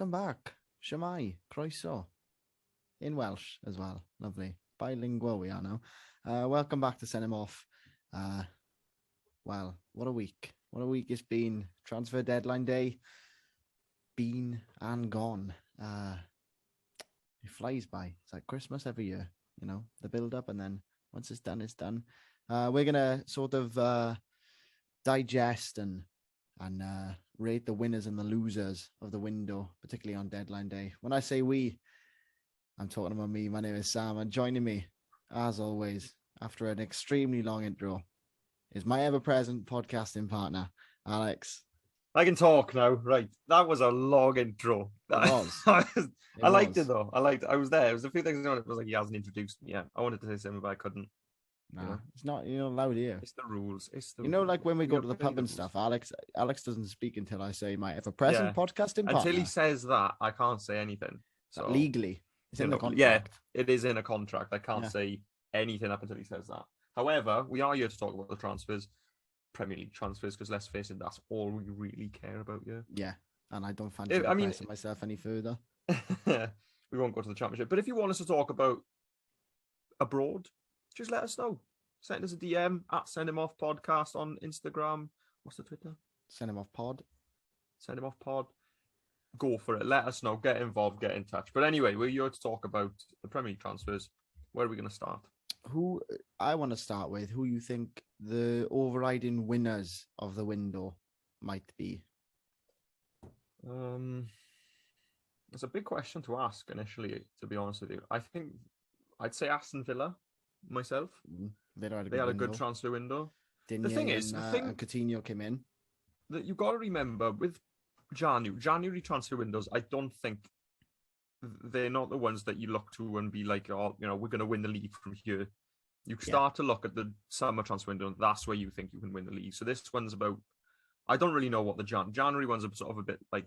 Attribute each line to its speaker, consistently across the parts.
Speaker 1: welcome back. Shemai, Croeso. In Welsh as well. Lovely. Bilingual we are now. Welcome back to Send Him Off. Well, what a week. What a week it's been. Transfer deadline day. Been and gone. It flies by. It's like Christmas every year, you know, the build up, and then once it's done, it's done. We're going to sort of digest and rate the winners and the losers of the window, particularly on deadline day. When I say we, I'm talking about me. My name is Sam, and joining me, as always, after an extremely long intro, is my ever-present podcasting partner, Alex.
Speaker 2: I can talk now. Right. That was a long intro.
Speaker 1: It was.
Speaker 2: I liked it, though. I was there. It was a few things on it. It was like, he hasn't introduced me. Yeah, I wanted to say something, but I couldn't.
Speaker 1: Nah,
Speaker 2: you know?
Speaker 1: It's not. You're not allowed here.
Speaker 2: It's the rules.
Speaker 1: Like when we go to the pub and stuff, Alex doesn't speak until I say my ever-present podcasting partner.
Speaker 2: Until he says that, I can't say anything. So
Speaker 1: legally, it's in the contract.
Speaker 2: Yeah, it is in a contract. I can't say anything up until he says that. However, we are here to talk about the transfers, Premier League transfers, because let's face it, that's all we really care about here.
Speaker 1: Yeah, and I don't fancy pressing myself any further.
Speaker 2: We won't go to the Championship, but if you want us to talk about abroad, just let us know. Send us a DM at Send Him Off Podcast on Instagram. What's the Twitter?
Speaker 1: Send Him Off Pod.
Speaker 2: Send Him Off Pod. Go for it. Let us know. Get involved. Get in touch. But anyway, we're here to talk about the Premier League transfers. Where are we going to start?
Speaker 1: Who I want to start with, who you think the overriding winners of the window might be?
Speaker 2: It's a big question to ask initially, to be honest with you. I think I'd say Aston Villa, myself. They had a good transfer window. The thing is,
Speaker 1: Coutinho came in.
Speaker 2: That you've got to remember with January transfer windows, I don't think they're not the ones that you look to and be like, oh, you know, we're going to win the league from here. You start to look at the summer transfer window, and that's where you think you can win the league. So this one's about, I don't really know what the January one's sort of a bit like,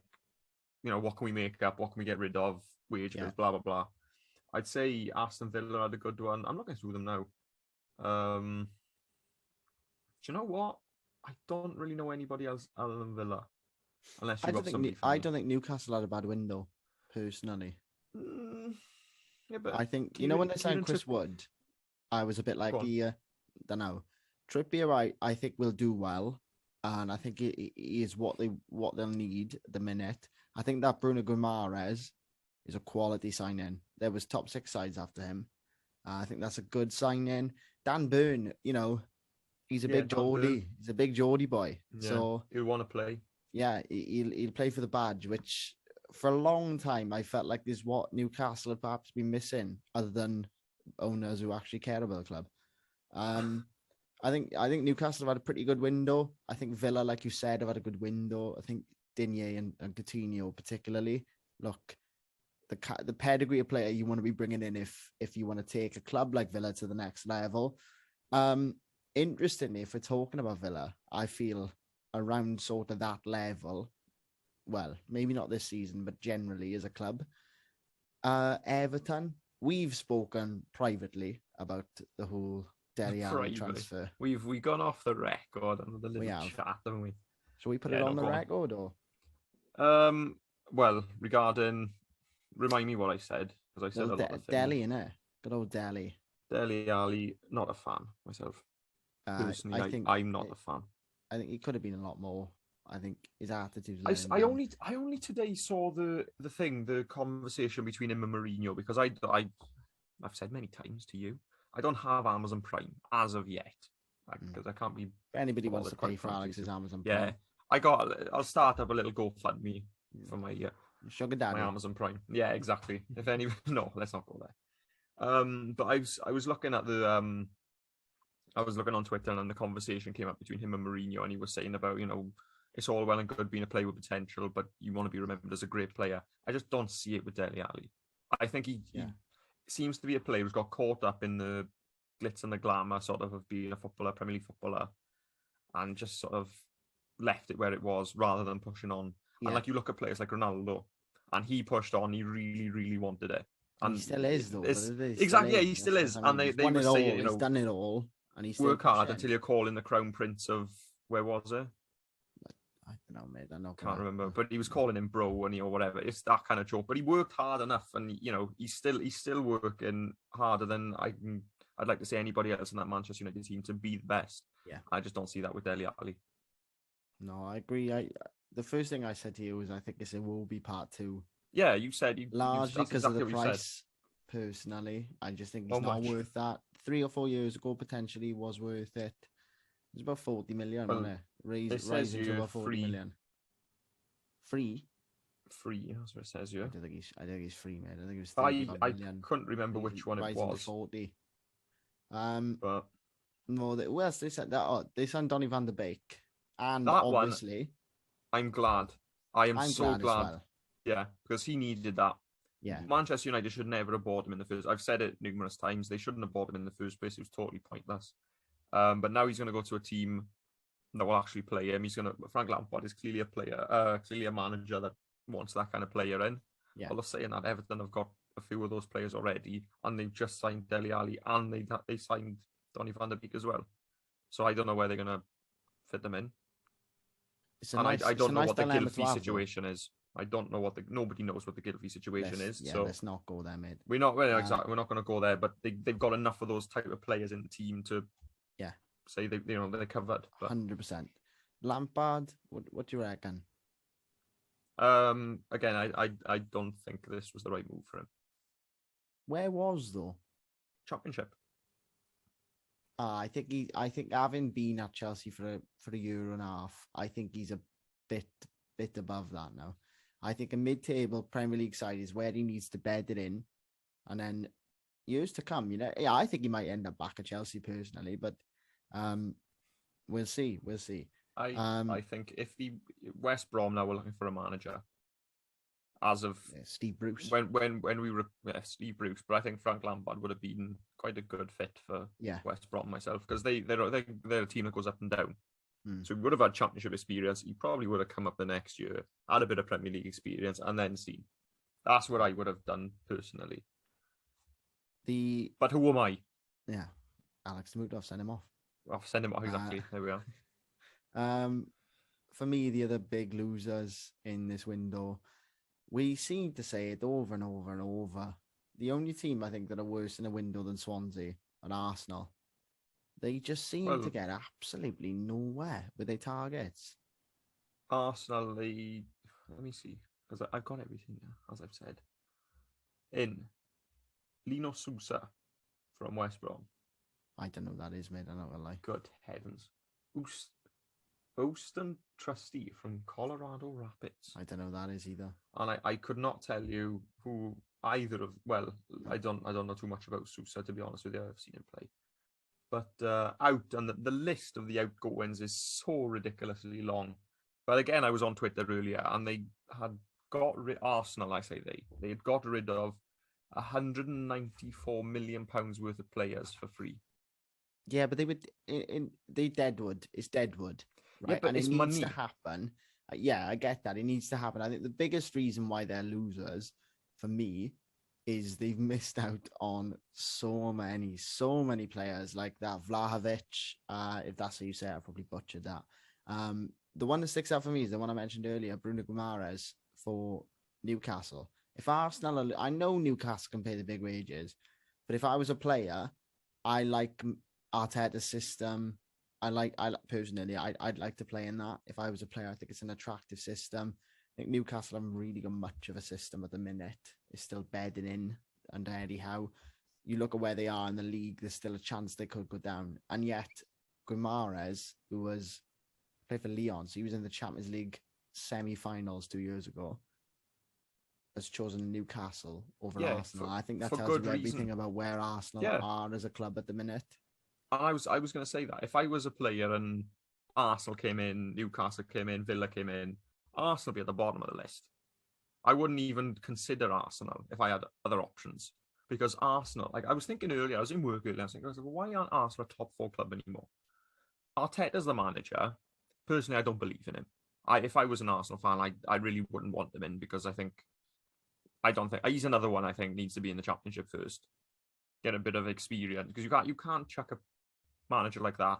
Speaker 2: you know, what can we make up? What can we get rid of? Wage bills, blah, blah, blah. I'd say Aston Villa had a good one. I'm not going through them now. Do you know what? I don't really know anybody else other than Villa. Unless you got somebody.
Speaker 1: I don't think Newcastle had a bad window, personally.
Speaker 2: But
Speaker 1: I think, when they signed Chris Wood, I was a bit like, don't know. Trippier, I think will do well. And I think he is what they'll need at the minute. I think that Bruno Guimaraes is a quality sign-in. There was top 6 sides after him. I think that's a good sign-in. Dan Burn, he's a big Geordie. He's a big Geordie boy. Yeah, so
Speaker 2: he'll want to play.
Speaker 1: Yeah, he'll play for the badge, which for a long time I felt like is what Newcastle have perhaps been missing, other than owners who actually care about the club. I think Newcastle have had a pretty good window. I think Villa, like you said, have had a good window. I think Digne and Coutinho particularly. Look, the pedigree of player you want to be bringing in if you want to take a club like Villa to the next level. Interestingly, if we're talking about Villa, I feel around sort of that level, well, maybe not this season, but generally as a club. Everton, we've spoken privately about the whole Dele Alli transfer.
Speaker 2: We've gone off the record on the little chat, haven't we?
Speaker 1: Shall we put it on the record or?
Speaker 2: Well, regarding, remind me what I said, because I said a lot of things.
Speaker 1: Dele, innit? Good old Dele.
Speaker 2: Dele Alli, not a fan myself. Personally, I'm not a fan.
Speaker 1: I think he could have been a lot more. I think his attitude.
Speaker 2: I only today saw the conversation between him and Mourinho, because I've said many times to you, I don't have Amazon Prime as of yet, because I can't be.
Speaker 1: If anybody wants to pay for Alex's Amazon Prime,
Speaker 2: yeah, I'll start up a little GoFundMe for my
Speaker 1: sugar daddy,
Speaker 2: my Amazon Prime. Yeah, exactly. If any, no, let's not go there. But I was looking at the I was looking on Twitter, and the conversation came up between him and Mourinho, and he was saying about, it's all well and good being a player with potential, but you want to be remembered as a great player. I just don't see it with Dele Alli. I think he seems to be a player who's got caught up in the glitz and the glamour sort of being a footballer, Premier League footballer, and just sort of left it where it was rather than pushing on. Yeah. And like you look at players like Ronaldo, and he pushed on, he really, really wanted it. And
Speaker 1: he still is, though.
Speaker 2: Exactly, yeah, he still is. And they were saying,
Speaker 1: he's done it all. And he's
Speaker 2: work hard until you're calling the Crown Prince of, where was it?
Speaker 1: I don't know, mate. I'm not
Speaker 2: Can't
Speaker 1: gonna.
Speaker 2: remember, but he was calling him bro and or whatever. It's that kind of joke. But he worked hard enough, and he's still working harder than I'd like to say anybody else in that Manchester United team to be the best.
Speaker 1: Yeah.
Speaker 2: I just don't see that with Dele Alli.
Speaker 1: No, I agree. The first thing I said to you was I think it will be part two.
Speaker 2: Yeah, you said
Speaker 1: Largely
Speaker 2: that's
Speaker 1: because of
Speaker 2: exactly
Speaker 1: the
Speaker 2: what you said.
Speaker 1: price. Personally, I just think
Speaker 2: How
Speaker 1: he's not
Speaker 2: much?
Speaker 1: worth that. 3 or 4 years ago, potentially was worth it. It was about 40 million,
Speaker 2: Well,
Speaker 1: wasn't it?
Speaker 2: it says
Speaker 1: Rising to
Speaker 2: you're
Speaker 1: about 40 million. Free?
Speaker 2: Free, that's what it says
Speaker 1: I
Speaker 2: here.
Speaker 1: don't think he's free, mate. I think it was 35
Speaker 2: I
Speaker 1: million.
Speaker 2: couldn't remember which one it
Speaker 1: Rising
Speaker 2: was.
Speaker 1: to 40.
Speaker 2: But
Speaker 1: no, who else they said that? Oh, they signed Donny van der Beek, and
Speaker 2: that
Speaker 1: obviously,
Speaker 2: I'm glad. I'm so
Speaker 1: glad as
Speaker 2: glad.
Speaker 1: well.
Speaker 2: Yeah, because he needed that.
Speaker 1: Yeah.
Speaker 2: Manchester United should never have bought him in the first. I've said it numerous times. They shouldn't have bought him in the first place. It was totally pointless. But now he's going to go to a team that will actually play him. Frank Lampard is clearly a player, clearly a manager that wants that kind of player in.
Speaker 1: Yeah.
Speaker 2: Although saying that, Everton have got a few of those players already, and they've just signed Dele Alli, and they signed Donny van der Beek as well. So I don't know where they're going to fit them in. I don't know what the Gylfi situation is. I don't know nobody knows what the Gylfi situation is.
Speaker 1: Yeah,
Speaker 2: so
Speaker 1: let's not go there, mate.
Speaker 2: We're not exactly. We're not going to go there, but they've got enough of those type of players in the team to say they're covered.
Speaker 1: 100%. Lampard, what do you reckon?
Speaker 2: Again, I don't think this was the right move for him.
Speaker 1: Where was though?
Speaker 2: Championship.
Speaker 1: I think having been at Chelsea for a year and a half, I think he's a bit above that now. I think a mid-table Premier League side is where he needs to bed it in, and then years to come, I think he might end up back at Chelsea personally, but we'll see.
Speaker 2: I think if the West Brom now were looking for a manager, as of
Speaker 1: Steve Bruce,
Speaker 2: when we were Steve Bruce, but I think Frank Lampard would have been quite a good fit for West Brom myself, because they're a team that goes up and down. So he would have had championship experience. He probably would have come up the next year, had a bit of Premier League experience, and then seen. That's what I would have done personally. But who am I?
Speaker 1: Yeah, Alex Mudov, send him off.
Speaker 2: I'll send him off, exactly. There we are.
Speaker 1: For me, the other big losers in this window, we seem to say it over and over and over. The only team I think that are worse in a window than Swansea and Arsenal. They just seem to get absolutely nowhere with their targets.
Speaker 2: Arsenal, let me see, because I've got everything now, as I've said. In Lino Sousa from West Brom.
Speaker 1: I don't know who that is, mate. I'm not gonna lie.
Speaker 2: Good heavens. Boston Trustee from Colorado Rapids.
Speaker 1: I don't know who that is either.
Speaker 2: And I could not tell you who either of. Well, I don't know too much about Sousa, to be honest with you. I've seen him play. But and the list of the outgoings is so ridiculously long. But again, I was on Twitter earlier, and they had got Arsenal. I say they had got rid of £194 million worth of players for free.
Speaker 1: Yeah, but they deadwood. It's deadwood, right?
Speaker 2: Yeah, but
Speaker 1: and
Speaker 2: it's
Speaker 1: it needs
Speaker 2: money.
Speaker 1: to happen. Yeah, I get that. It needs to happen. I think the biggest reason why they're losers for me is they've missed out on so many players like that. Vlahovic, if that's how you say it, I probably butchered that. The one that sticks out for me is the one I mentioned earlier, Bruno Guimaraes for Newcastle. If Arsenal, I know Newcastle can pay the big wages, but if I was a player, I like Arteta's system. Personally, I'd like to play in that. If I was a player, I think it's an attractive system. I think Newcastle haven't really got much of a system at the minute. It's still bedding in under Eddie Howe. You look at where they are in the league, there's still a chance they could go down. And yet, Guimaraes, who was played for Lyon, so he was in the Champions League semi-finals 2 years ago, has chosen Newcastle over Arsenal. I think that tells you everything about where Arsenal are as a club at the minute.
Speaker 2: And I was going to say that if I was a player and Arsenal came in, Newcastle came in, Villa came in, Arsenal would be at the bottom of the list. I wouldn't even consider Arsenal if I had other options, because Arsenal, like I was thinking earlier, I was in work earlier, I was thinking, well, why aren't Arsenal a top 4 club anymore? Arteta's the manager. Personally, I don't believe in him. If I was an Arsenal fan, I really wouldn't want them in, because I don't think he's another one I think needs to be in the Championship first, get a bit of experience, because you can't chuck a manager like that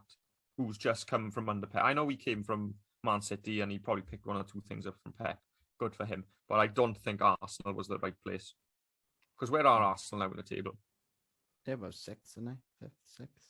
Speaker 2: who's just come from under. I know he came from Man City, and he probably picked one or two things up from Pep. Good for him. But I don't think Arsenal was the right place. Because where are Arsenal now in the table?
Speaker 1: They're about sixth, aren't they? Fifth, sixth.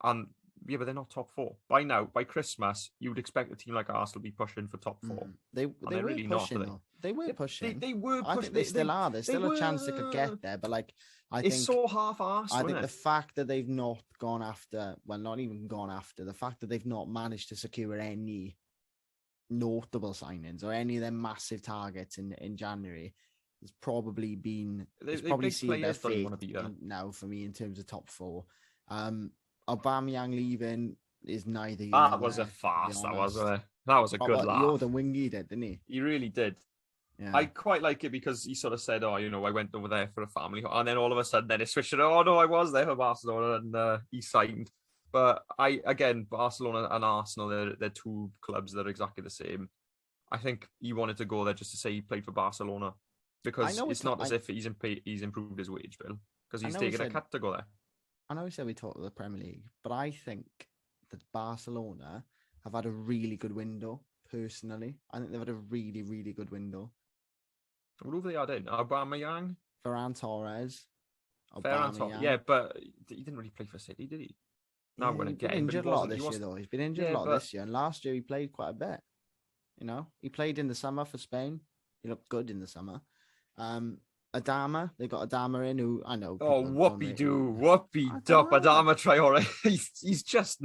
Speaker 2: And yeah, but they're not top four. By now, by Christmas, you would expect a team like Arsenal to be pushing for top four.
Speaker 1: They were
Speaker 2: really
Speaker 1: pushing,
Speaker 2: not,
Speaker 1: though. They were pushing.
Speaker 2: They were pushing.
Speaker 1: I think they still are. There's still a chance they could get there. But like,
Speaker 2: it's so half-assed.
Speaker 1: I think the fact that they've not gone after, well, not even gone after, the fact that they've not managed to secure any notable signings or any of their massive targets in January has probably been, it's probably sealed their fate now for me in terms of top four. Aubameyang leaving is neither.
Speaker 2: That was a farce. That was a good laugh.
Speaker 1: He owed the wing, he did, didn't he?
Speaker 2: He really did.
Speaker 1: Yeah.
Speaker 2: I quite like it because he sort of said, "Oh, I went over there for a family," and then all of a sudden, then it switched. Oh no, I was there for Barcelona, and he signed. But Barcelona and Arsenal, they're two clubs that are exactly the same. I think he wanted to go there just to say he played for Barcelona because it's not as if he's improved his wage bill because he's taken a cut to go there.
Speaker 1: I know we said we talked about the Premier League, but I think that Barcelona have had a really good window. Personally, I think they've had a really, really good window.
Speaker 2: Who have they had in? Aubameyang?
Speaker 1: Ferran Torres.
Speaker 2: Yeah, but he didn't really play for City, did he? Now I'm going to get him.
Speaker 1: Injured a lot this year, though. He's been injured a lot this year, and last year he played quite a bit. He played in the summer for Spain. He looked good in the summer. Adama, they got Adama in, who I know.
Speaker 2: Oh, whoopie-doo, whoopie-dup, Adama Traore. he's just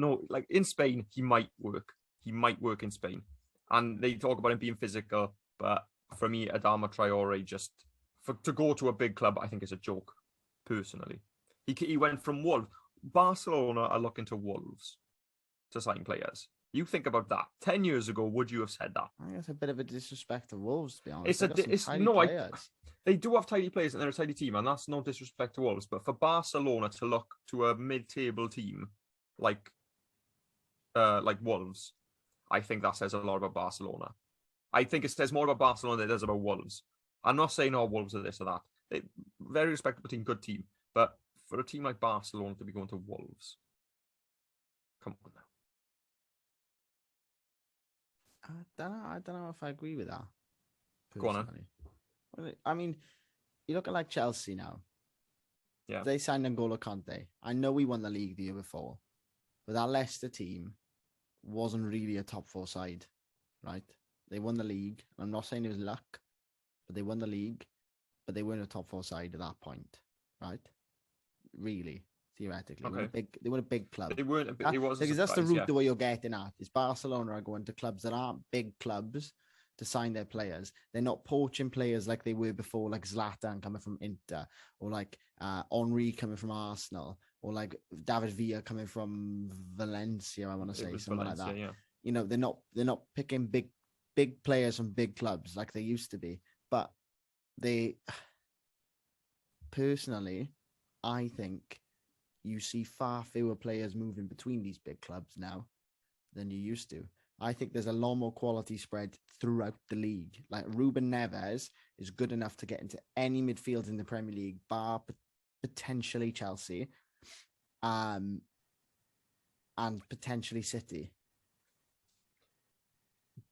Speaker 2: in Spain, he might work. He might work in Spain. And they talk about him being physical, but for me, Adama Traore to go to a big club, I think is a joke, personally. He went from Wolves. Barcelona are looking to Wolves to sign players. You think about that. 10 years ago, would you have said that?
Speaker 1: I think it's a bit of a disrespect to Wolves, to be honest.
Speaker 2: They do have tidy players and they're a tidy team, and that's no disrespect to Wolves. But for Barcelona to look to a mid-table team like Wolves, I think that says a lot about Barcelona. I think it says more about Barcelona than it does about Wolves. I'm not saying all Wolves are this or that. They're very respectable team, good team. But for a team like Barcelona to be going to Wolves, come on now.
Speaker 1: I don't know if I agree with that.
Speaker 2: Go on.
Speaker 1: I mean, you look at like Chelsea now.
Speaker 2: Yeah.
Speaker 1: They signed N'Golo Kante. I know we won the league the year before, but that Leicester team wasn't really a top four side, right? They won the league. I'm not saying it was luck, but they won the league, but they weren't a top four side at that point, right? Really, theoretically.
Speaker 2: Okay.
Speaker 1: They were a big club.
Speaker 2: They weren't. Because
Speaker 1: that's the route the way you're getting at. Is Barcelona are going to clubs that aren't big clubs to sign their players. They're not poaching players like they were before, like Zlatan coming from Inter, or like Henry coming from Arsenal, or like David Villa coming from Valencia. I want to say something like that. Yeah. They're not picking big players from big clubs like they used to be. But personally, I think you see far fewer players moving between these big clubs now than you used to. I think there's a lot more quality spread throughout the league. Like Ruben Neves is good enough to get into any midfield in the Premier League, bar potentially Chelsea, and potentially City.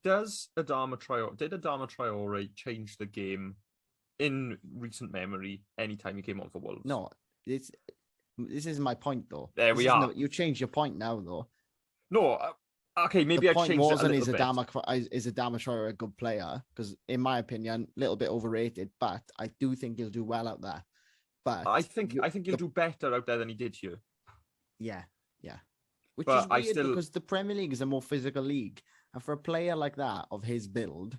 Speaker 2: Did Adama Traore change the game in recent memory anytime he came on for Wolves?
Speaker 1: No, this is my point, though.
Speaker 2: We are.
Speaker 1: You changed your point now, though.
Speaker 2: No, okay, maybe I changed it a little bit.
Speaker 1: Is Adama Traore a good player? Because in my opinion, a little bit overrated, but I do think he'll do well out there. But
Speaker 2: I think he'll do better out there than he did here.
Speaker 1: Yeah. Which is weird because the Premier League is a more physical league. And for a player like that, of his build,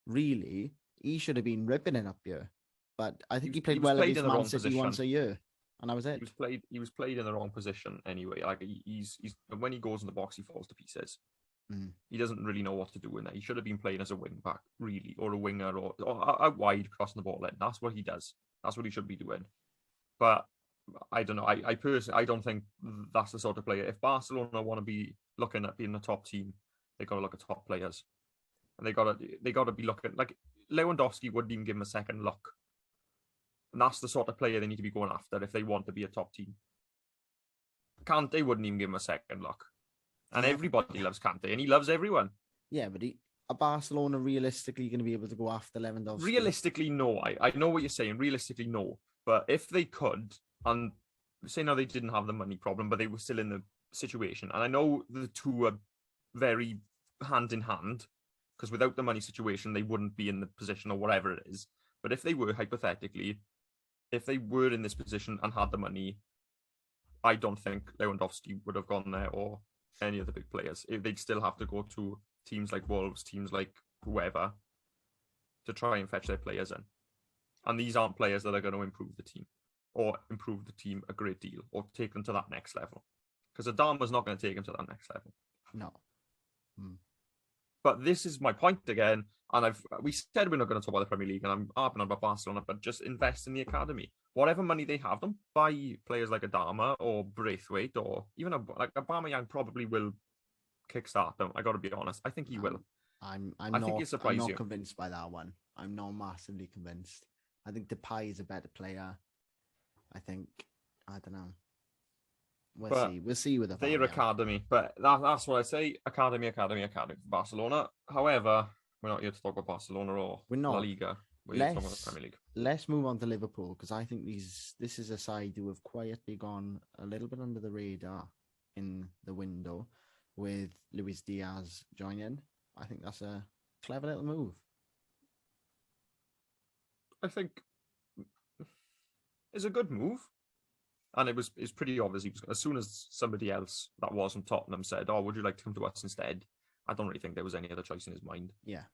Speaker 1: really, he should have been ripping it up here. But I think he played well against Man City once a year. And that was it.
Speaker 2: He was played in the wrong position anyway. Like he's when he goes in the box, he falls to pieces. He doesn't really know what to do in there. He should have been playing as a wing back, really, or a winger, or out wide, crossing the ball in. That's what he does. That's what he should be doing. But I don't know. I personally, I don't think that's the sort of player. If Barcelona want to be looking at being the top team, they got to look at top players, and they got to be looking like Lewandowski wouldn't even give him a second look. And that's the sort of player they need to be going after if they want to be a top team. Kante wouldn't even give him a second look. And everybody loves Kante, and he loves everyone.
Speaker 1: Yeah, but are Barcelona realistically going to be able to go after Lewandowski?
Speaker 2: Realistically, no. I know what you're saying. Realistically, no. But if they could, and say now they didn't have the money problem, but they were still in the situation, and I know the two are very hand in hand, because without the money situation, they wouldn't be in the position or whatever it is. But if they were, hypothetically, if they were in this position and had the money, I don't think Lewandowski would have gone there or any of the big players. They'd still have to go to teams like Wolves, teams like whoever, to try and fetch their players in. And these aren't players that are going to improve the team or improve the team a great deal or take them to that next level. Because Adama's not going to take him to that next level.
Speaker 1: No.
Speaker 2: But this is my point again. And we said we're not going to talk about the Premier League, and I'm harping on about Barcelona, but just invest in the academy. Whatever money they have them, buy players like Adama or Braithwaite, or even like Aubameyang probably will kickstart them. I got to be honest. I think he will.
Speaker 1: I
Speaker 2: think he'll surprise
Speaker 1: I'm not
Speaker 2: you.
Speaker 1: convinced by that one. I'm not massively convinced. I think Depay is a better player. I don't know. We'll see with
Speaker 2: their academy. But that's what I say. Academy for Barcelona. However, we're not here to talk about Barcelona or La Liga. We're here to talk about the Premier League.
Speaker 1: Let's move on to Liverpool, because I think this is a side who have quietly gone a little bit under the radar in the window with Luis Diaz joining. I think that's a clever little move.
Speaker 2: I think it's a good move. And it's pretty obvious. As soon as somebody else that wasn't Tottenham said, "Oh, would you like to come to us instead?" I don't really think there was any other choice in his mind.
Speaker 1: Yeah.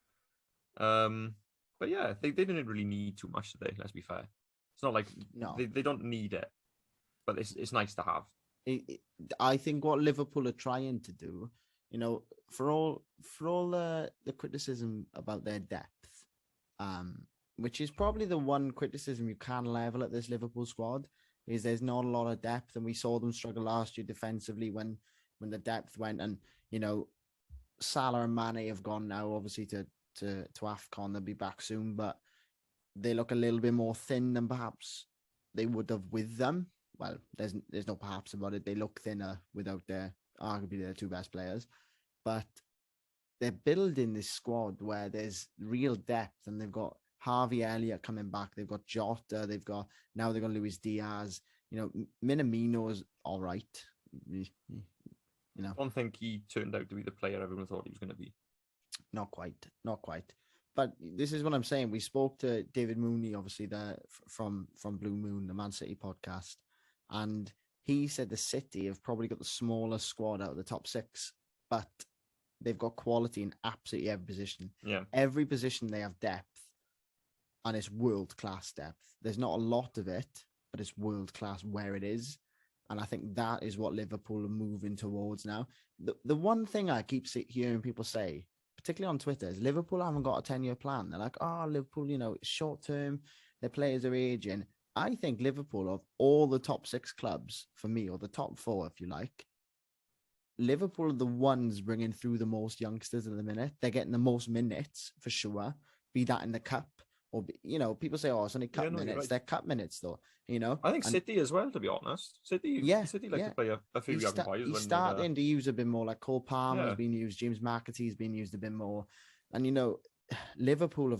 Speaker 2: But yeah, they didn't really need too much today. Let's be fair. It's not like they don't need it, but it's nice to have.
Speaker 1: I think what Liverpool are trying to do, for all the criticism about their depth, which is probably the one criticism you can level at this Liverpool squad, is there's not a lot of depth, and we saw them struggle last year defensively when the depth went. And Salah and Mane have gone now, obviously to AFCON. They'll be back soon, but they look a little bit more thin than perhaps they would have with them. Well, there's no perhaps about it. They look thinner without arguably their two best players, but they're building this squad where there's real depth, and they've got Harvey Elliott coming back. They've got Jota. They've got Luis Diaz. Minamino's all right. I
Speaker 2: don't think he turned out to be the player everyone thought he was going to be.
Speaker 1: Not quite. But this is what I'm saying. We spoke to David Mooney, obviously, from Blue Moon, the Man City podcast, and he said the City have probably got the smallest squad out of the top six, but they've got quality in absolutely every position.
Speaker 2: Yeah.
Speaker 1: Every position they have depth, and it's world-class depth. There's not a lot of it, but it's world-class where it is. And I think that is what Liverpool are moving towards now. The one thing I keep hearing people say, particularly on Twitter, is Liverpool haven't got a 10-year plan. They're like, Liverpool, it's short-term. Their players are aging. I think Liverpool, of all the top six clubs, for me, or the top four, if you like, Liverpool are the ones bringing through the most youngsters at the minute. They're getting the most minutes, for sure, be that in the cup. Or, people say, it's only cup minutes. Right. They're cup minutes, though, I
Speaker 2: think City as well, to be honest. City like to play a few young boys.
Speaker 1: He's starting to use a bit more, like Cole Palmer has been used, James McAtee's been used a bit more. And, Liverpool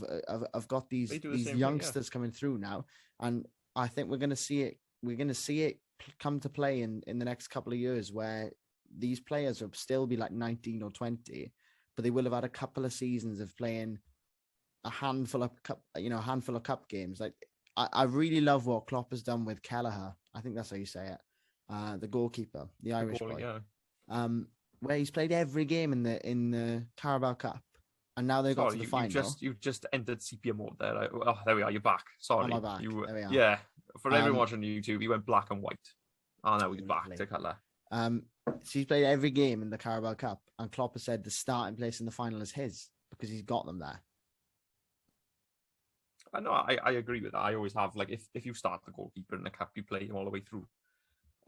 Speaker 1: have got these youngsters coming through now. And I think we're going to see it. We're going to see it come to play in the next couple of years, where these players will still be like 19 or 20, but they will have had a couple of seasons of playing a handful of cup games. Like I really love what Klopp has done with Kelleher. I think that's how you say it. The goalkeeper, the Irish boy. Yeah. Where he's played every game in the Carabao Cup, and now they got to the final.
Speaker 2: You've just entered sepia mode there. There we are. You're back. Sorry.
Speaker 1: Am I back? There we are.
Speaker 2: Yeah. For everyone watching YouTube, he went black and white. Oh, now he's back to colour.
Speaker 1: So he's played every game in the Carabao Cup, and Klopp has said the starting place in the final is his because he's got them there.
Speaker 2: I know. I agree with that. I always have, like, if you start the goalkeeper in the cup, you play him all the way through.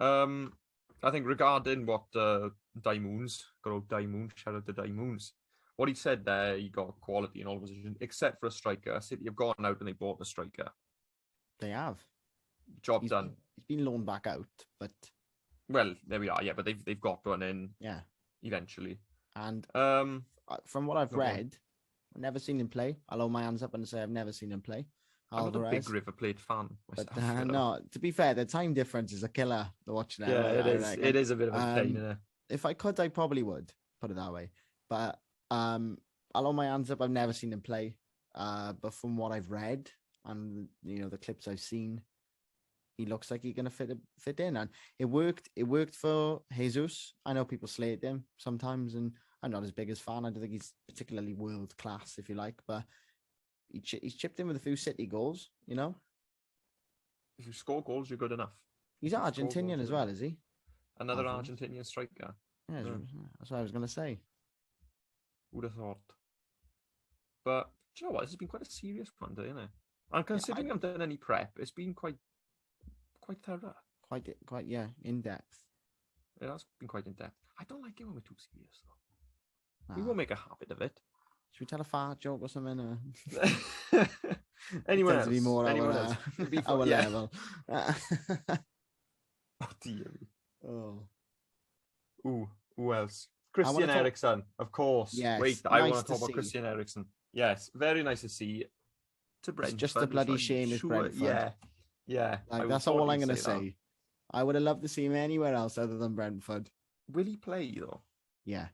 Speaker 2: I think regarding what Daimoons, good old Daimoon, shout out to Daimoons, what he said there, he got quality in all positions except for a striker. City have gone out and they bought the striker.
Speaker 1: They have.
Speaker 2: Job done.
Speaker 1: He's been loaned back out, but
Speaker 2: well, there we are. Yeah, but they've got one in.
Speaker 1: Yeah.
Speaker 2: Eventually.
Speaker 1: And from what I've
Speaker 2: Go on.
Speaker 1: read, I've never seen him play. I'll hold my hands up and say I've never seen him play.
Speaker 2: I'm not a big
Speaker 1: Alvarez.
Speaker 2: River Plate fan
Speaker 1: But
Speaker 2: myself. You know?
Speaker 1: no, to be fair, the time difference is a killer to watch now.
Speaker 2: Yeah, it
Speaker 1: I
Speaker 2: is.
Speaker 1: reckon.
Speaker 2: It is a bit of a pain, isn't it?
Speaker 1: If I could, I probably would put it that way. But I'll hold my hands up. I've never seen him play. But from what I've read and the clips I've seen, he looks like he's gonna fit in, and it worked. It worked for Jesus. I know people slate him sometimes, and I'm not as big as fan. I don't think he's particularly world class, if you like, but he's chipped in with a few City goals.
Speaker 2: If you score goals, you're good enough.
Speaker 1: He's Argentinian as well, is he?
Speaker 2: Another
Speaker 1: Alvarez.
Speaker 2: Argentinian striker.
Speaker 1: Yeah, that's what I was gonna say.
Speaker 2: Who'd have thought? But do you know what? This has been quite a serious one, isn't it? And considering I haven't done any prep, it's been quite thorough.
Speaker 1: Quite, yeah, in depth.
Speaker 2: It has been quite in depth. I don't like it when we're too serious, though.
Speaker 1: Nah.
Speaker 2: We won't make a habit of it.
Speaker 1: Should we tell a fart joke or something? Or...
Speaker 2: Anyone else?
Speaker 1: To be more
Speaker 2: Anyone
Speaker 1: our,
Speaker 2: else?
Speaker 1: Our
Speaker 2: yeah.
Speaker 1: level.
Speaker 2: Oh dear.
Speaker 1: Oh.
Speaker 2: Ooh, who else? Christian Eriksen, of course.
Speaker 1: Yes,
Speaker 2: wait, I
Speaker 1: nice
Speaker 2: want to talk about Christian Eriksen. Yes, very nice to see. To Brentford,
Speaker 1: it's just a bloody shame it's Brentford.
Speaker 2: Yeah.
Speaker 1: Like, that's all I'm going to say. I would have loved to see him anywhere else other than Brentford.
Speaker 2: Will he play, though?
Speaker 1: Yeah.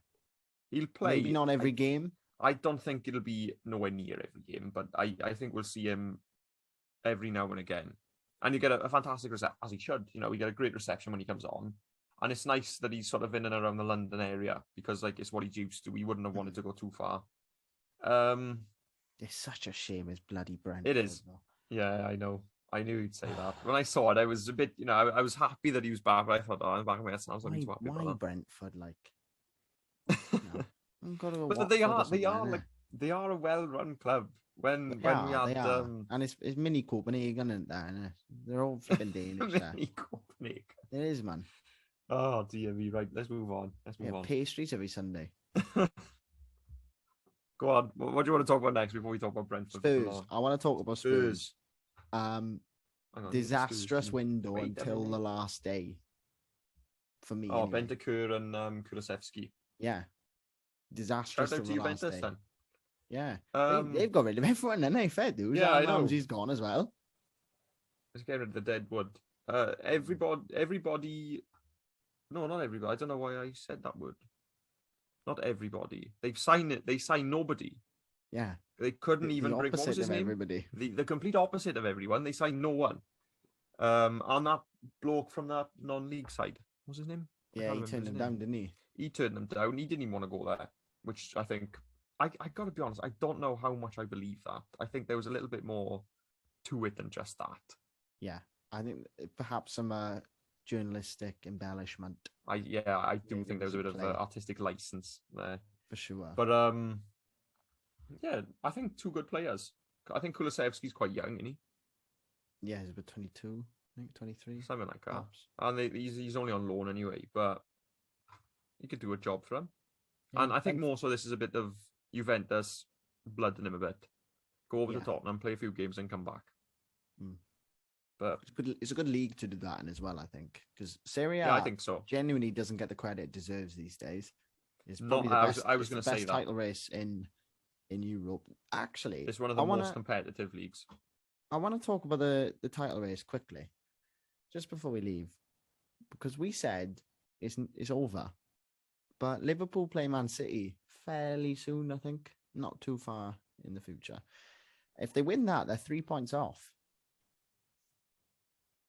Speaker 2: He'll play.
Speaker 1: Maybe not every game.
Speaker 2: I don't think it'll be nowhere near every game, but I think we'll see him every now and again. And you get a fantastic reception, as he should. You get a great reception when he comes on. And it's nice that he's sort of in and around the London area because, like, it's what he's used to. He wouldn't have wanted to go too far.
Speaker 1: It's such a shame it's bloody Brentford.
Speaker 2: It is. Though. Yeah, I know. I knew you'd say that. When I saw it, I was a bit, I was happy that he was back, but I thought, I'm back in my head. I was like,
Speaker 1: why Brentford? Like,
Speaker 2: but they are a well-run club. When we had
Speaker 1: and it's mini Copenhagen and that, they're all flipping Danish.
Speaker 2: Mini Copenhagen.
Speaker 1: It is, man.
Speaker 2: Oh dear me, right? Let's move on.
Speaker 1: Pastries every Sunday.
Speaker 2: Go on. What do you want to talk about next before we talk about Brentford?
Speaker 1: Spurs. I want to talk about Spurs. Disastrous window until the last day. For me.
Speaker 2: Oh, anyway. Bentancur and Kulusevski.
Speaker 1: Yeah. Disastrous from the last day. Then. Yeah. They've got rid of everyone, haven't they? Fair dues.
Speaker 2: Yeah, I know.
Speaker 1: Ramsey's gone as well.
Speaker 2: Let's get rid of the dead wood. Everybody. No, not everybody. I don't know why I said that word. Not everybody. They've signed it. They signed nobody.
Speaker 1: Yeah.
Speaker 2: They couldn't even bring what was his name?
Speaker 1: Everybody.
Speaker 2: The complete opposite of everyone. They signed no one. And that bloke from that non-league side. What's his name?
Speaker 1: Yeah, he turned them down, didn't he?
Speaker 2: He turned them down. He didn't even want to go there, which I think I got to be honest. I don't know how much I believe that. I think there was a little bit more to it than just that.
Speaker 1: Yeah, I think perhaps some journalistic embellishment.
Speaker 2: I do think there was a bit of artistic license there
Speaker 1: for sure.
Speaker 2: But yeah, I think two good players. I think Kulusevski's quite young, isn't he?
Speaker 1: Yeah, he's about 22, I think 23,
Speaker 2: something like that. Perhaps. And he's only on loan anyway, but he could do a job for him. Yeah, and I think more so this is a bit of Juventus blood in him a bit. Go over to Tottenham, play a few games, and come back. But
Speaker 1: it's a good league to do that in as well, I think, because Serie A,
Speaker 2: I think so.
Speaker 1: Genuinely doesn't get the credit it deserves these days. It's
Speaker 2: not. I was going to say that
Speaker 1: title race in Europe. Actually,
Speaker 2: it's one of the most competitive leagues.
Speaker 1: I want to talk about the title race quickly, just before we leave, because we said it's over, but Liverpool play Man City fairly soon. I think not too far in the future. If they win that, they're 3 points off.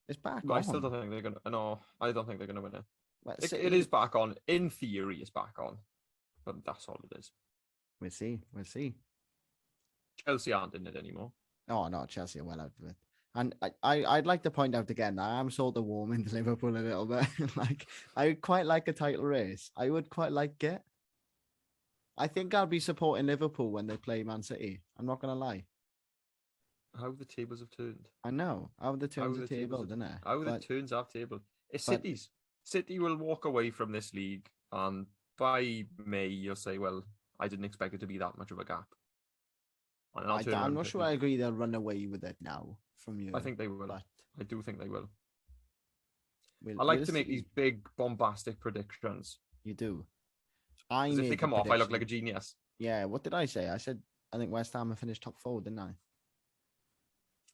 Speaker 1: It's back on.
Speaker 2: I still don't think they're going to... No, I don't think they're going to win it.
Speaker 1: Well,
Speaker 2: it is back on. In theory, it's back on. But that's all it is.
Speaker 1: We'll see.
Speaker 2: Chelsea aren't in it anymore.
Speaker 1: Oh, no, Chelsea are well out of it. And I'd like to point out again, I am sort of warming to Liverpool a little bit. Like, I would quite like a title race. I would quite like it. I think I'll be supporting Liverpool when they play Man City. I'm not going to lie.
Speaker 2: How the tables have turned.
Speaker 1: I know. How the turns have tabled, isn't it?
Speaker 2: How the turns have tabled. It's City's. City will walk away from this league, and by May, you'll say, well, I didn't expect it to be that much of a gap.
Speaker 1: I'm not sure I agree they'll run away with it now from you.
Speaker 2: I think they will. I do think they will.
Speaker 1: We'll
Speaker 2: I like to make these big, bombastic predictions.
Speaker 1: You do.
Speaker 2: If they come off, I look like a genius.
Speaker 1: Yeah, what did I say? I said I think West Ham have finished top 4, didn't I?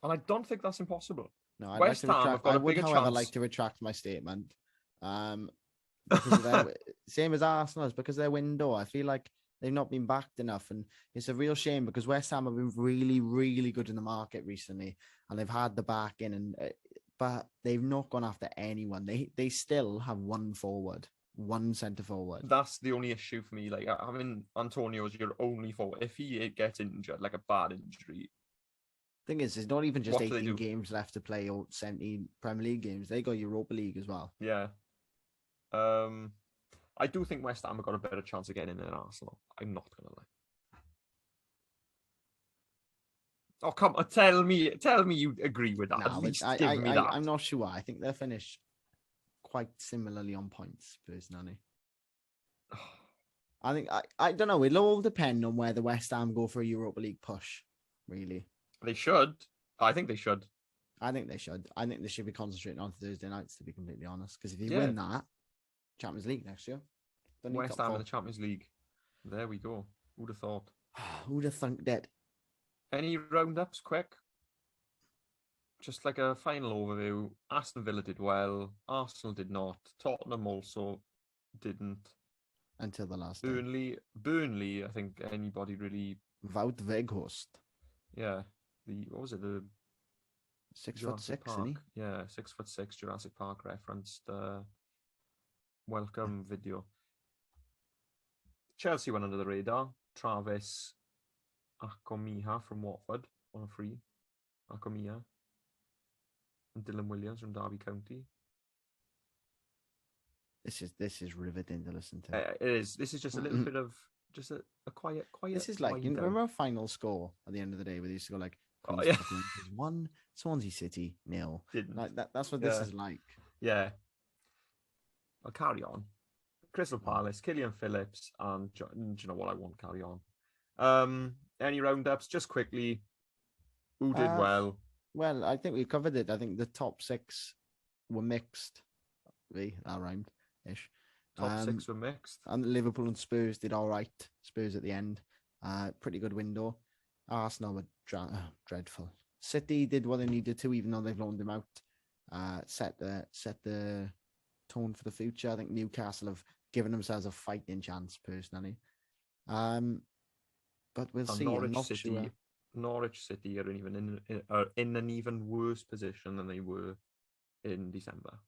Speaker 2: And I don't think that's impossible.
Speaker 1: No, I'd like
Speaker 2: West
Speaker 1: to
Speaker 2: Ham have
Speaker 1: retract.
Speaker 2: got
Speaker 1: I
Speaker 2: a
Speaker 1: would,
Speaker 2: bigger
Speaker 1: however,
Speaker 2: chance.
Speaker 1: like to retract my statement. Because of their same as Arsenal, it's because their window. I feel like they've not been backed enough, and it's a real shame because West Ham have been really, really good in the market recently, and they've had the backing, and but they've not gone after anyone. They still have one forward, one centre forward.
Speaker 2: That's the only issue for me. Like, having Antonio as your only forward, if he gets injured, like a bad injury,
Speaker 1: Thing is, there's not even just
Speaker 2: what do they
Speaker 1: 18
Speaker 2: do?
Speaker 1: games left to play or 17 Premier League games. They got Europa League as well.
Speaker 2: Yeah. I do think West Ham have got a better chance of getting in than Arsenal. I'm not gonna lie. Oh, come on, tell me you agree with that.
Speaker 1: No,
Speaker 2: At least give me that.
Speaker 1: I'm not sure. I think they'll finish quite similarly on points, personally. I think I don't know. It'll all depend on where the West Ham go for a Europa League push. Really,
Speaker 2: They should. I think they should.
Speaker 1: I think they should. I think they should be concentrating on Thursday nights, to be completely honest. Because if you
Speaker 2: Yeah.
Speaker 1: win that, Champions League next year, don't need
Speaker 2: West
Speaker 1: top
Speaker 2: Ham in
Speaker 1: four.
Speaker 2: the Champions League. There we go. Who'd have thought?
Speaker 1: Who'd have thunk that?
Speaker 2: Any roundups, quick? Just like a final overview. Aston Villa did well. Arsenal did not. Tottenham also didn't.
Speaker 1: Until the last day.
Speaker 2: Burnley. I think anybody really.
Speaker 1: Wout Weghorst.
Speaker 2: Yeah. What was it? The
Speaker 1: 6'6",
Speaker 2: Park.
Speaker 1: isn't he?
Speaker 2: Yeah, 6'6" Jurassic Park referenced. Welcome video. Chelsea went under the radar. Travis Akomiha from Watford on a free. Akomiha. And Dylan Williams from Derby County.
Speaker 1: This is riveting to listen to.
Speaker 2: It is. This is just a little bit of just a quiet.
Speaker 1: This is like, you remember a final score at the end of the day where they used to go like,
Speaker 2: Oh, yeah.
Speaker 1: 1, Swansea City 0.
Speaker 2: Didn't.
Speaker 1: Like that's what this is like.
Speaker 2: Yeah. I'll carry on. Crystal Palace, Killian Phillips, and do you know what? I won't carry on. Any roundups? Just quickly. Who did well?
Speaker 1: Well, I think we covered it. I think the top 6 were mixed. That rhymed-ish.
Speaker 2: Top 6 were mixed.
Speaker 1: And Liverpool and Spurs did all right. Spurs at the end. Pretty good window. Arsenal were dreadful. City did what they needed to, even though they've loaned him out. Set the tone for the future. I think Newcastle have given themselves a fighting chance, personally. But we'll see.
Speaker 2: Norwich City are in an even worse position than they were in December.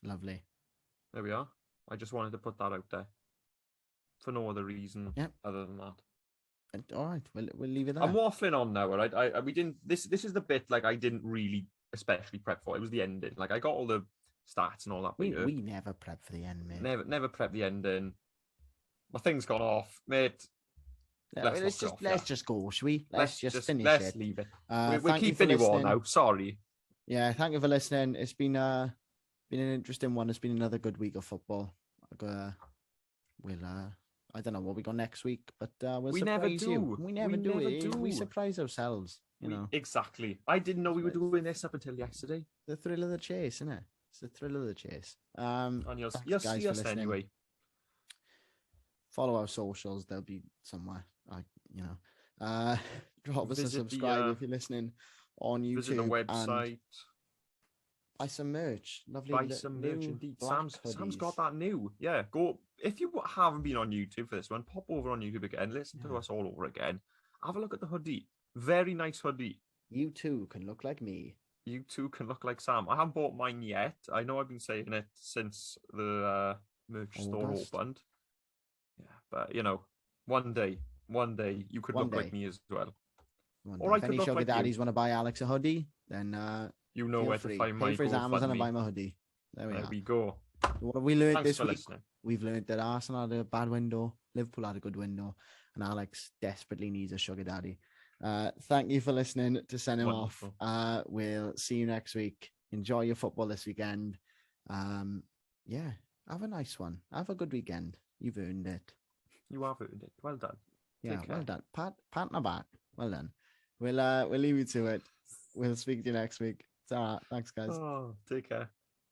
Speaker 1: Lovely.
Speaker 2: There we are. I just wanted to put that out there for no other reason other than that.
Speaker 1: All right, we'll leave it there.
Speaker 2: I'm waffling on now. Right? We didn't. This is the bit like I didn't really especially prep for. It was the ending. Like I got all the stats and all that.
Speaker 1: We never prep for the end, mate.
Speaker 2: Never prep the ending. My thing's gone off, mate.
Speaker 1: Let's just go, shall we? Let's just finish
Speaker 2: let's
Speaker 1: it.
Speaker 2: Let's leave it.
Speaker 1: We're
Speaker 2: keeping you on now. Sorry.
Speaker 1: Yeah, thank you for listening. It's been an interesting one. It's been another good week of football. I don't know what we got next week, but we'll surprise you. We never do. We surprise ourselves. You know
Speaker 2: exactly. I didn't know we were doing this up until yesterday.
Speaker 1: The thrill of the chase, isn't it? It's the thrill of the chase.
Speaker 2: And you'll see us anyway.
Speaker 1: Follow our socials; they'll be somewhere. Drop us a subscribe if you're listening on YouTube.
Speaker 2: Visit the website.
Speaker 1: Buy some merch. Lovely.
Speaker 2: Buy some merch indeed. Sam's got that new. Yeah, go. If you haven't been on YouTube for this one, pop over on YouTube again. Listen to us all over again. Have a look at the hoodie. Very nice hoodie.
Speaker 1: You too can look like me.
Speaker 2: You too can look like Sam. I haven't bought mine yet. I know I've been saying it since the merch store opened. Yeah, but one day you could look like me as well.
Speaker 1: Or if any sugar daddies want to buy Alex a hoodie, then
Speaker 2: you know where to find my
Speaker 1: pay for his Amazon and buy my hoodie. There we go. What have we learned this week? Listening. We've learned that Arsenal had a bad window, Liverpool had a good window, and Alex desperately needs a sugar daddy. Thank you for listening to Send Him Off. We'll see you next week. Enjoy your football this weekend. Have a nice one. Have a good weekend. You've earned it.
Speaker 2: You have earned it. Well done.
Speaker 1: Well done. Pat on the back. Well done. We'll leave you to it. We'll speak to you next week. Thanks, guys.
Speaker 2: Oh, take care.